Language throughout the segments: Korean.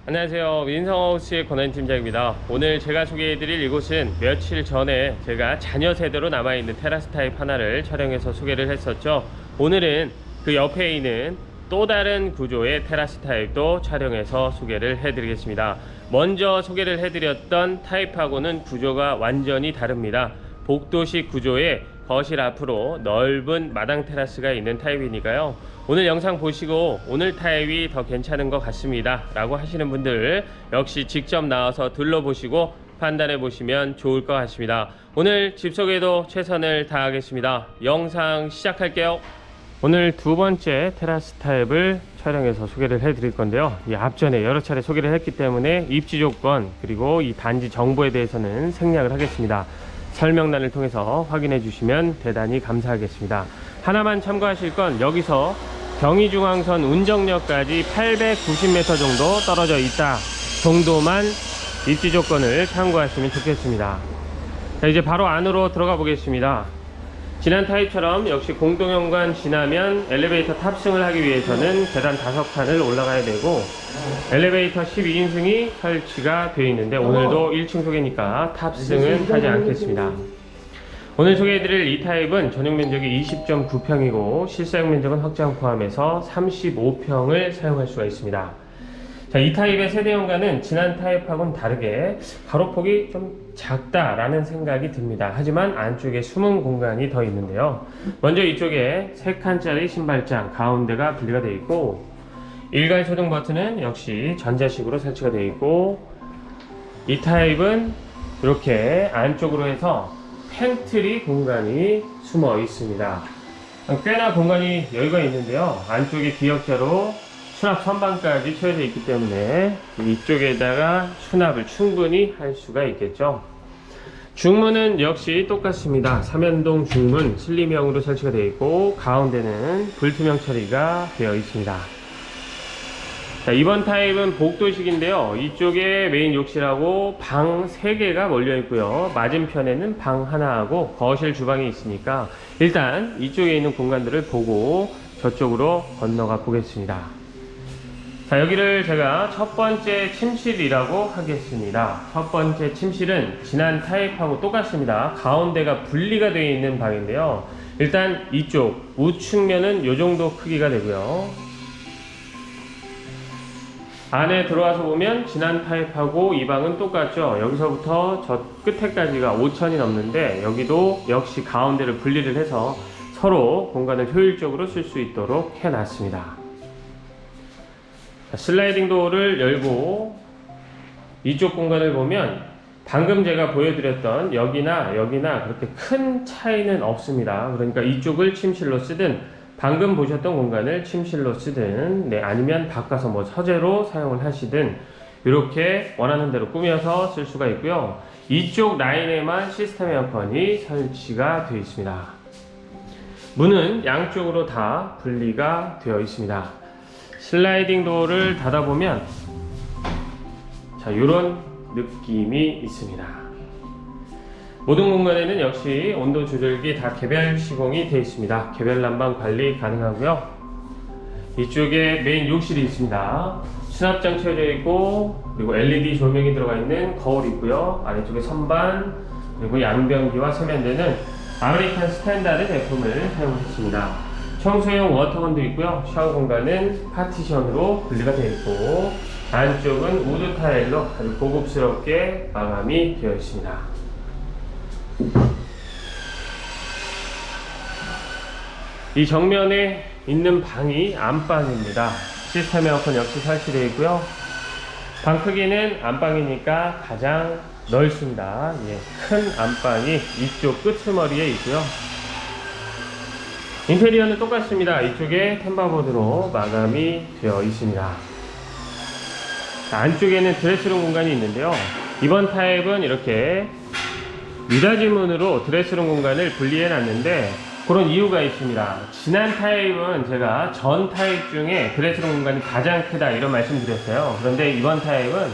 안녕하세요. 민성하우스의 권한 팀장입니다. 오늘 제가 소개해드릴 이곳은 며칠 전에 제가 자녀 세대로 남아있는 테라스 타입 하나를 촬영해서 소개를 했었죠. 오늘은 그 옆에 있는 또 다른 구조의 테라스 타입도 촬영해서 소개를 해드리겠습니다. 먼저 소개를 해드렸던 타입하고는 구조가 완전히 다릅니다. 복도식 구조의 거실 앞으로 넓은 마당 테라스가 있는 타입이니까요, 오늘 영상 보시고 오늘 타입이 더 괜찮은 것 같습니다 라고 하시는 분들 역시 직접 나와서 둘러보시고 판단해 보시면 좋을 것 같습니다. 오늘 집 소개도 최선을 다하겠습니다. 영상 시작할게요. 오늘 두 번째 테라스 타입을 촬영해서 소개를 해 드릴 건데요, 이 앞전에 여러 차례 소개를 했기 때문에 입지 조건 그리고 이 단지 정보에 대해서는 생략을 하겠습니다. 설명란을 통해서 확인해 주시면 대단히 감사하겠습니다. 하나만 참고하실 건 여기서 경의중앙선 운정역까지 890m 정도 떨어져 있다 정도만 입지 조건을 참고하시면 좋겠습니다. 자, 이제 바로 안으로 들어가 보겠습니다. 지난 타입처럼 역시 공동현관 지나면 엘리베이터 탑승을 하기 위해서는 계단 5칸을 올라가야 되고 엘리베이터 12인승이 설치가 되어 있는데 오늘도 1층 소개니까 탑승은 하지 않겠습니다. 오늘 소개해드릴 이 타입은 전용 면적이 20.9평이고 실사용 면적은 확장 포함해서 35평을 사용할 수가 있습니다. 자, 이 타입의 세대 현관은 지난 타입하고는 다르게 가로폭이 좀 작다라는 생각이 듭니다. 하지만 안쪽에 숨은 공간이 더 있는데요, 먼저 이쪽에 3칸짜리 신발장 가운데가 분리가 되어 있고 일괄 소등 버튼은 역시 전자식으로 설치가 되어 있고, 이 타입은 이렇게 안쪽으로 해서 팬트리 공간이 숨어 있습니다. 꽤나 공간이 여유가 있는데요, 안쪽에 기역자로 수납 선반까지 채워져 있기 때문에 이쪽에다가 수납을 충분히 할 수가 있겠죠. 중문은 역시 똑같습니다. 삼연동 중문 슬림형으로 설치가 되어 있고 가운데는 불투명 처리가 되어 있습니다. 자, 이번 타입은 복도식인데요, 이쪽에 메인 욕실하고 방 3개가 몰려 있고요, 맞은편에는 방 하나하고 거실 주방이 있으니까 일단 이쪽에 있는 공간들을 보고 저쪽으로 건너가 보겠습니다. 자, 여기를 제가 첫 번째 침실이라고 하겠습니다. 첫 번째 침실은 지난 타입하고 똑같습니다. 가운데가 분리가 되어 있는 방인데요, 일단 이쪽 우측면은 이 정도 크기가 되고요, 안에 들어와서 보면 지난 타입하고 이 방은 똑같죠. 여기서부터 저 끝에까지가 5천이 넘는데 여기도 역시 가운데를 분리를 해서 서로 공간을 효율적으로 쓸 수 있도록 해놨습니다. 슬라이딩 도어를 열고 이쪽 공간을 보면 방금 제가 보여드렸던 여기나 그렇게 큰 차이는 없습니다. 그러니까 이쪽을 침실로 쓰든 방금 보셨던 공간을 침실로 쓰든 아니면 바꿔서 뭐 서재로 사용을 하시든 이렇게 원하는 대로 꾸며서 쓸 수가 있고요, 이쪽 라인에만 시스템 에어컨이 설치가 되어 있습니다. 문은 양쪽으로 다 분리가 되어 있습니다. 슬라이딩 도어를 닫아보면 자, 이런 느낌이 있습니다. 모든 공간에는 역시 온도 조절기 다 개별 시공이 되어 있습니다. 개별 난방 관리 가능하고요, 이쪽에 메인 욕실이 있습니다. 수납장 채워져 있고 그리고 LED 조명이 들어가 있는 거울이 있고요, 아래쪽에 선반 그리고 양변기와 세면대는 아메리칸 스탠다드 제품을 사용했습니다. 청소용 워터건도 있고요, 샤워 공간은 파티션으로 분리가 되어 있고 안쪽은 우드 타일로 아주 고급스럽게 마감이 되어 있습니다. 이 정면에 있는 방이 안방입니다. 시스템 에어컨 역시 설치되어 있고요, 방 크기는 안방이니까 가장 넓습니다. 큰 안방이 이쪽 끄트머리에 있고요, 인테리어는 똑같습니다. 이쪽에 템바보드로 마감이 되어 있습니다. 안쪽에는 드레스룸 공간이 있는데요, 이번 타입은 이렇게 미닫이문으로 드레스룸 공간을 분리해 놨는데 그런 이유가 있습니다. 지난 타입은 제가 전 타입 중에 드레스룸 공간이 가장 크다 이런 말씀 드렸어요. 그런데 이번 타입은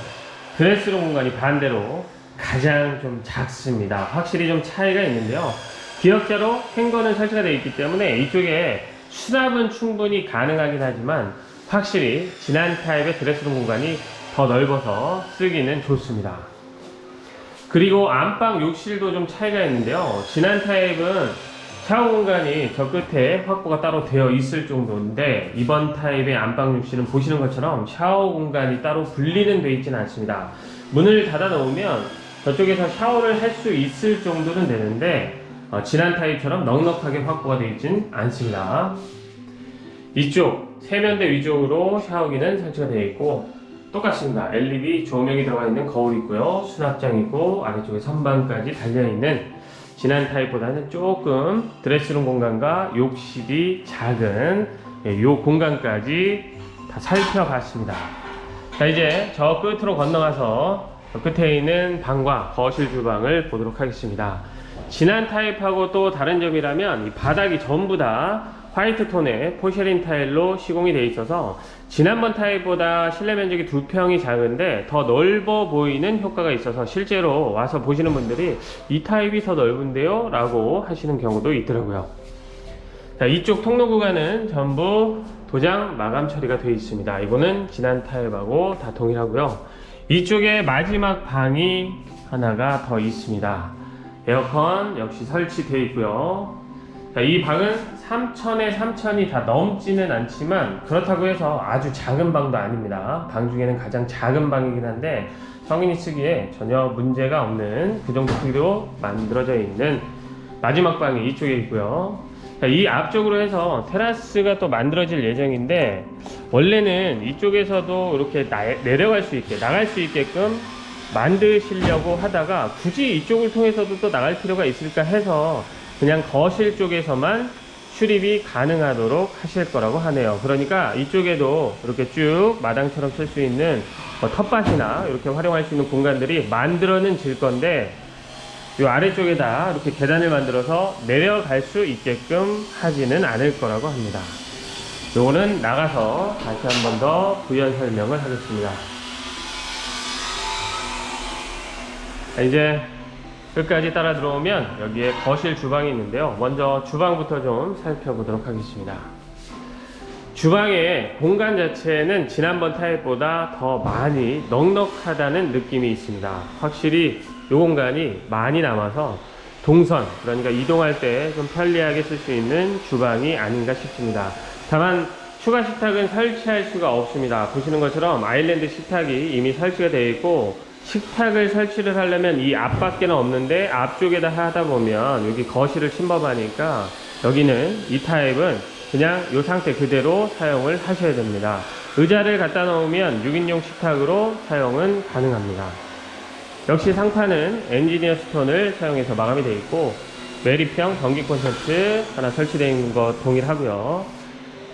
드레스룸 공간이 반대로 가장 좀 작습니다. 확실히 좀 차이가 있는데요, 기역자로 행거는 설치가 되어 있기 때문에 이쪽에 수납은 충분히 가능하긴 하지만 확실히 지난 타입의 드레스룸 공간이 더 넓어서 쓰기는 좋습니다. 그리고 안방 욕실도 좀 차이가 있는데요. 지난 타입은 샤워 공간이 저 끝에 확보가 따로 되어 있을 정도인데, 이번 타입의 안방 욕실은 보시는 것처럼 샤워 공간이 따로 분리는 되어 있지는 않습니다. 문을 닫아 놓으면 저쪽에서 샤워를 할 수 있을 정도는 되는데, 지난 타입처럼 넉넉하게 확보가 되어 있진 않습니다. 이쪽 세면대 위쪽으로 샤워기는 설치가 되어 있고 똑같습니다. LED 조명이 들어가 있는 거울이 있고요. 수납장 있고 아래쪽에 선반까지 달려있는, 지난 타입보다는 조금 드레스룸 공간과 욕실이 작은 이 공간까지 다 살펴봤습니다. 자, 이제 저 끝으로 건너가서 끝에 있는 방과 거실 주방을 보도록 하겠습니다. 지난 타입하고 또 다른 점이라면 이 바닥이 전부 다 화이트 톤의 포르셀린 타일로 시공이 되어 있어서 지난번 타입보다 실내 면적이 2평이 작은데 더 넓어 보이는 효과가 있어서 실제로 와서 보시는 분들이 이 타입이 더 넓은데요? 라고 하시는 경우도 있더라고요. 자, 이쪽 통로 구간은 전부 도장 마감 처리가 되어 있습니다. 이거는 지난 타입하고 다 동일하고요. 이쪽에 마지막 방이 하나가 더 있습니다. 에어컨 역시 설치되어 있고요. 자, 이 방은 3000에 3000이 다 넘지는 않지만 그렇다고 해서 아주 작은 방도 아닙니다. 방 중에는 가장 작은 방이긴 한데 성인이 쓰기에 전혀 문제가 없는 그 정도 크기로 만들어져 있는 마지막 방이 이쪽에 있고요. 자, 이 앞쪽으로 해서 테라스가 또 만들어질 예정인데, 원래는 이쪽에서도 이렇게 내려갈 수 있게, 나갈 수 있게끔 만드시려고 하다가 굳이 이쪽을 통해서도 또 나갈 필요가 있을까 해서 그냥 거실 쪽에서만 출입이 가능하도록 하실 거라고 하네요. 그러니까 이쪽에도 이렇게 쭉 마당처럼 쓸 수 있는 텃밭이나 이렇게 활용할 수 있는 공간들이 만들어는 질 건데, 이 아래쪽에다 이렇게 계단을 만들어서 내려갈 수 있게끔 하지는 않을 거라고 합니다. 요거는 나가서 다시 한 번 더 부연 설명을 하겠습니다. 이제 끝까지 따라 들어오면 여기에 거실 주방이 있는데요. 먼저 주방부터 좀 살펴보도록 하겠습니다. 주방의 공간 자체는 지난번 타입보다 더 많이 넉넉하다는 느낌이 있습니다. 확실히 이 공간이 많이 남아서 동선, 그러니까 이동할 때 좀 편리하게 쓸 수 있는 주방이 아닌가 싶습니다. 다만 추가 식탁은 설치할 수가 없습니다. 보시는 것처럼 아일랜드 식탁이 이미 설치가 되어 있고, 식탁을 설치를 하려면 이 앞밖에는 없는데 앞쪽에다 하다 보면 여기 거실을 침범하니까 여기는 이 타입은 그냥 이 상태 그대로 사용을 하셔야 됩니다. 의자를 갖다 놓으면 6인용 식탁으로 사용은 가능합니다. 역시 상판은 엔지니어 스톤을 사용해서 마감이 되어 있고, 메리평 전기 콘센트 하나 설치되어 있는 것 동일하고요.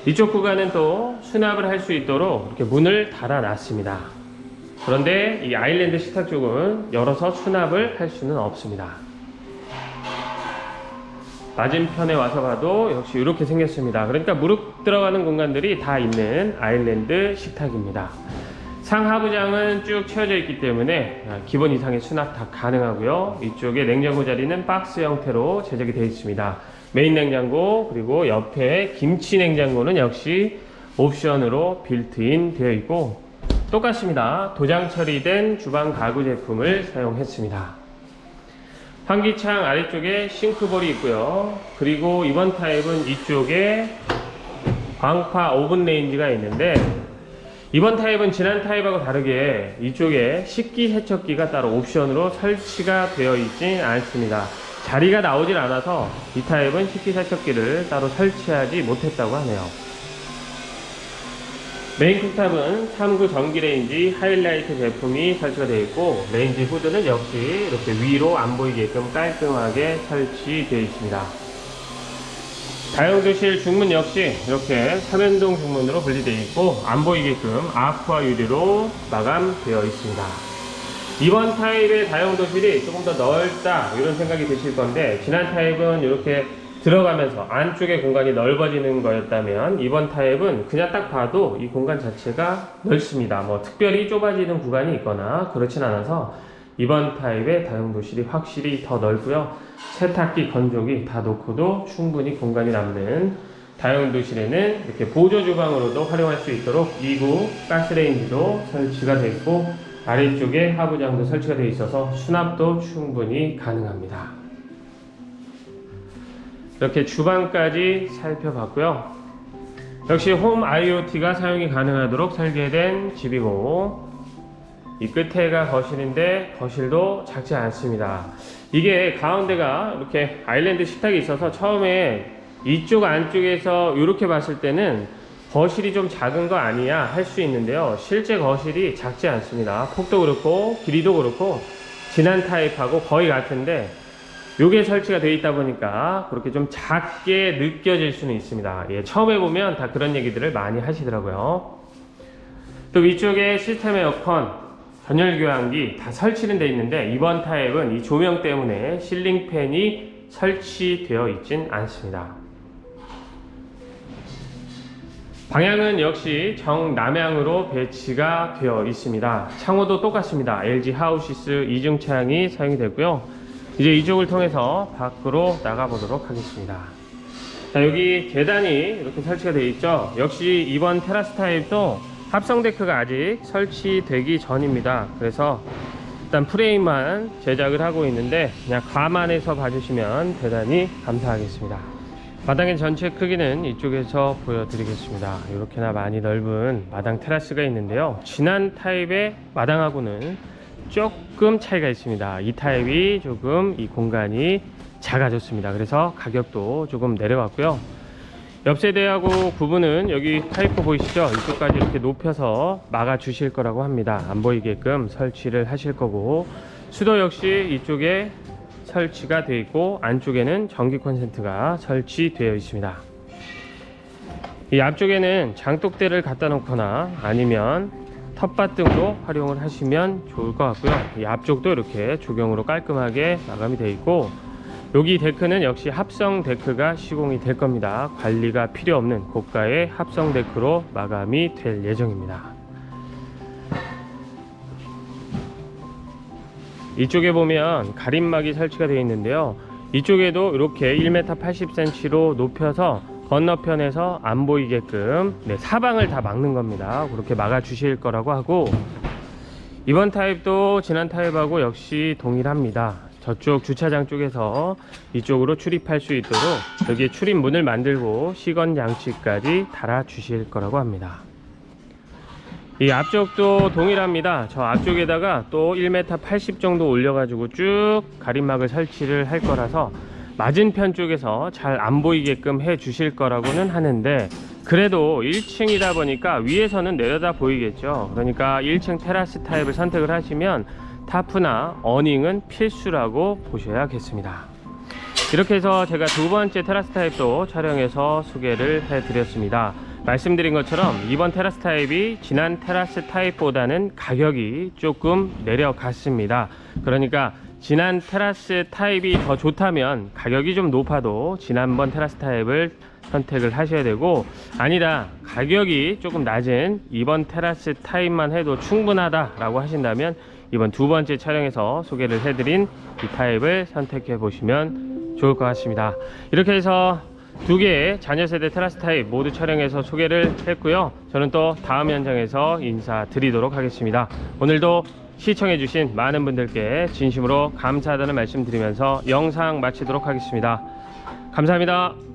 이쪽 구간은 또 수납을 할 수 있도록 이렇게 문을 닫아 놨습니다. 그런데 이 아일랜드 식탁 쪽은 열어서 수납을 할 수는 없습니다. 맞은편에 와서 봐도 역시 이렇게 생겼습니다. 그러니까 무릎 들어가는 공간들이 다 있는 아일랜드 식탁입니다. 상하부장은 쭉 채워져 있기 때문에 기본 이상의 수납 다 가능하고요. 이쪽에 냉장고 자리는 박스 형태로 제작이 되어 있습니다. 메인 냉장고, 그리고 옆에 김치 냉장고는 역시 옵션으로 빌트인 되어 있고 똑같습니다. 도장 처리된 주방 가구 제품을 사용했습니다. 환기창 아래쪽에 싱크볼이 있고요. 그리고 이번 타입은 이쪽에 광파 오븐 레인지가 있는데, 이번 타입은 지난 타입하고 다르게 이쪽에 식기 세척기가 따로 옵션으로 설치가 되어 있진 않습니다. 자리가 나오질 않아서 이 타입은 식기 세척기를 따로 설치하지 못했다고 하네요. 메인 쿡탑은 3구 전기레인지 하이라이트 제품이 설치가 되어 있고, 레인지 후드는 역시 이렇게 위로 안 보이게끔 깔끔하게 설치되어 있습니다. 다용도실 중문 역시 이렇게 3연동 중문으로 분리되어 있고 안 보이게끔 아쿠아 유리로 마감되어 있습니다. 이번 타입의 다용도실이 조금 더 넓다 이런 생각이 드실 건데, 지난 타입은 이렇게 들어가면서 안쪽에 공간이 넓어지는 거였다면 이번 타입은 그냥 딱 봐도 이 공간 자체가 넓습니다. 뭐 특별히 좁아지는 구간이 있거나 그렇진 않아서 이번 타입의 다용도실이 확실히 더 넓고요. 세탁기, 건조기 다 놓고도 충분히 공간이 남는 다용도실에는 이렇게 보조 주방으로도 활용할 수 있도록 2구 가스레인지도 설치가 되어 있고, 아래쪽에 하부장도 설치가 되어 있어서 수납도 충분히 가능합니다. 이렇게 주방까지 살펴봤고요. 역시 홈 IoT가 사용이 가능하도록 설계된 집이고, 이 끝에가 거실인데 거실도 작지 않습니다. 이게 가운데가 이렇게 아일랜드 식탁이 있어서 처음에 이쪽 안쪽에서 이렇게 봤을 때는 거실이 좀 작은 거 아니야 할 수 있는데요, 실제 거실이 작지 않습니다. 폭도 그렇고 길이도 그렇고 진한 타입하고 거의 같은데, 요게 설치가 되어 있다 보니까 그렇게 좀 작게 느껴질 수는 있습니다. 예, 처음에 보면 다 그런 얘기들을 많이 하시더라고요. 또 위쪽에 시스템 에어컨, 전열 교환기 다 설치는 되어 있는데, 이번 타입은 이 조명 때문에 실링 팬이 설치되어 있진 않습니다. 방향은 역시 정남향으로 배치가 되어 있습니다. 창호도 똑같습니다. LG 하우시스 이중창이 사용이 되고요. 이제 이쪽을 통해서 밖으로 나가보도록 하겠습니다. 자, 여기 계단이 이렇게 설치가 되어 있죠. 역시 이번 테라스 타입도 합성 데크가 아직 설치되기 전입니다. 그래서 일단 프레임만 제작을 하고 있는데, 그냥 감안해서 봐주시면 대단히 감사하겠습니다. 마당의 전체 크기는 이쪽에서 보여드리겠습니다. 이렇게나 많이 넓은 마당 테라스가 있는데요, 진한 타입의 마당하고는 조금 차이가 있습니다. 이 타입이 조금 이 공간이 작아졌습니다. 그래서 가격도 조금 내려왔고요. 옆 세대하고 구분은 여기 파이프 보이시죠? 이쪽까지 이렇게 높여서 막아 주실 거라고 합니다. 안 보이게끔 설치를 하실 거고, 수도 역시 이쪽에 설치가 되어 있고, 안쪽에는 전기 콘센트가 설치되어 있습니다. 이 앞쪽에는 장독대를 갖다 놓거나 아니면 텃밭 등으로 활용을 하시면 좋을 것 같고요. 이 앞쪽도 이렇게 조경으로 깔끔하게 마감이 되어 있고, 여기 데크는 역시 합성 데크가 시공이 될 겁니다. 관리가 필요 없는 고가의 합성 데크로 마감이 될 예정입니다. 이쪽에 보면 가림막이 설치가 되어 있는데요, 이쪽에도 이렇게 1m 80cm로 높여서 건너편에서 안 보이게끔 사방을 다 막는 겁니다. 그렇게 막아 주실 거라고 하고, 이번 타입도 지난 타입하고 역시 동일합니다. 저쪽 주차장 쪽에서 이쪽으로 출입할 수 있도록 여기에 출입문을 만들고 시건 장치까지 달아 주실 거라고 합니다. 이 앞쪽도 동일합니다. 저 앞쪽에다가 또 1m 80 정도 올려가지고 쭉 가림막을 설치를 할 거라서 맞은편 쪽에서 잘 안 보이게끔 해 주실 거라고는 하는데, 그래도 1층이다 보니까 위에서는 내려다 보이겠죠. 그러니까 1층 테라스 타입을 선택을 하시면 타프나 어닝은 필수라고 보셔야겠습니다. 이렇게 해서 제가 두 번째 테라스 타입도 촬영해서 소개를 해 드렸습니다. 말씀드린 것처럼 이번 테라스 타입이 지난 테라스 타입보다는 가격이 조금 내려갔습니다. 그러니까 지난 테라스 타입이 더 좋다면 가격이 좀 높아도 지난번 테라스 타입을 선택을 하셔야 되고, 아니다, 가격이 조금 낮은 이번 테라스 타입만 해도 충분하다 라고 하신다면 이번 두 번째 촬영에서 소개를 해드린 이 타입을 선택해 보시면 좋을 것 같습니다. 이렇게 해서 두 개의 자녀세대 테라스 타입 모두 촬영해서 소개를 했고요. 저는 또 다음 현장에서 인사드리도록 하겠습니다. 오늘도 시청해주신 많은 분들께 진심으로 감사하다는 말씀 드리면서 영상 마치도록 하겠습니다. 감사합니다.